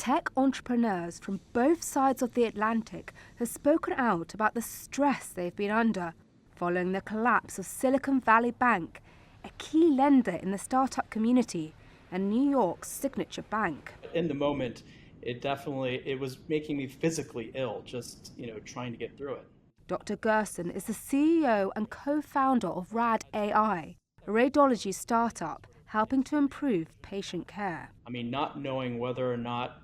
Tech entrepreneurs from both sides of the Atlantic have spoken out about the stress they've been under following the collapse of Silicon Valley Bank, a key lender in the startup community and New York's signature bank. In the moment, it was making me physically ill, just trying to get through it. Dr. Gerson is the CEO and co-founder of RAD AI, a radiology startup helping to improve patient care. I mean, not knowing whether or not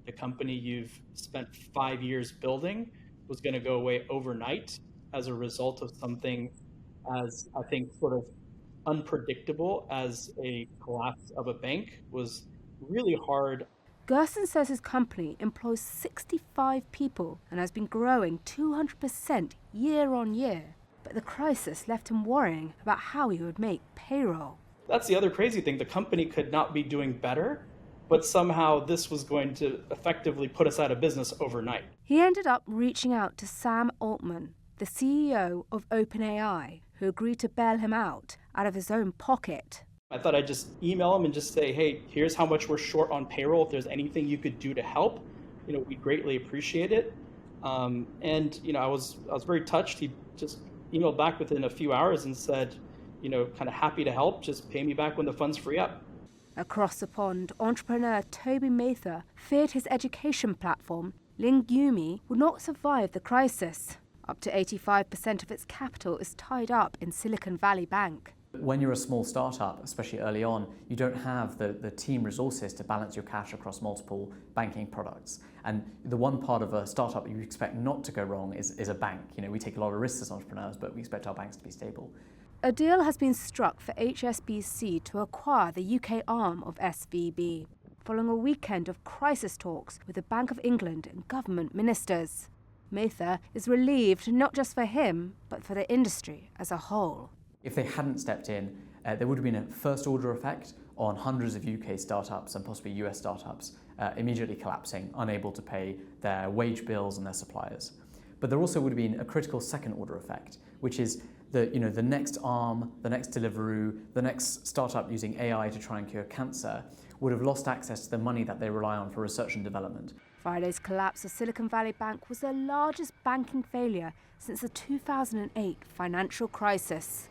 the company you've spent 5 years building was going to go away overnight as a result of something as, I think, sort of unpredictable as a collapse of a bank was really hard. Gerson says his company employs 65 people and has been growing 200% year on year. But the crisis left him worrying about how he would make payroll. That's the other crazy thing. The company could not be doing better, but somehow this was going to effectively put us out of business overnight. He ended up reaching out to Sam Altman, the CEO of OpenAI, who agreed to bail him out of his own pocket. I thought I'd just email him and just say, hey, here's how much we're short on payroll. If there's anything you could do to help, we'd greatly appreciate it. I was very touched. He just emailed back within a few hours and said, kind of happy to help. Just pay me back when the funds free up. Across the pond, entrepreneur Toby Mather feared his education platform, Lingumi, would not survive the crisis. Up to 85% of its capital is tied up in Silicon Valley Bank. When you're a small startup, especially early on, you don't have the team resources to balance your cash across multiple banking products. And the one part of a startup you expect not to go wrong is a bank. We take a lot of risks as entrepreneurs, but we expect our banks to be stable. A deal has been struck for HSBC to acquire the UK arm of SVB, following a weekend of crisis talks with the Bank of England and government ministers. Mather is relieved not just for him, but for the industry as a whole. If they hadn't stepped in, there would have been a first-order effect on hundreds of UK startups and possibly US startups immediately collapsing, unable to pay their wage bills and their suppliers. But there also would have been a critical second-order effect, which is the next arm, the next Deliveroo, the next startup using AI to try and cure cancer would have lost access to the money that they rely on for research and development. Friday's collapse of Silicon Valley Bank was the largest banking failure since the 2008 financial crisis.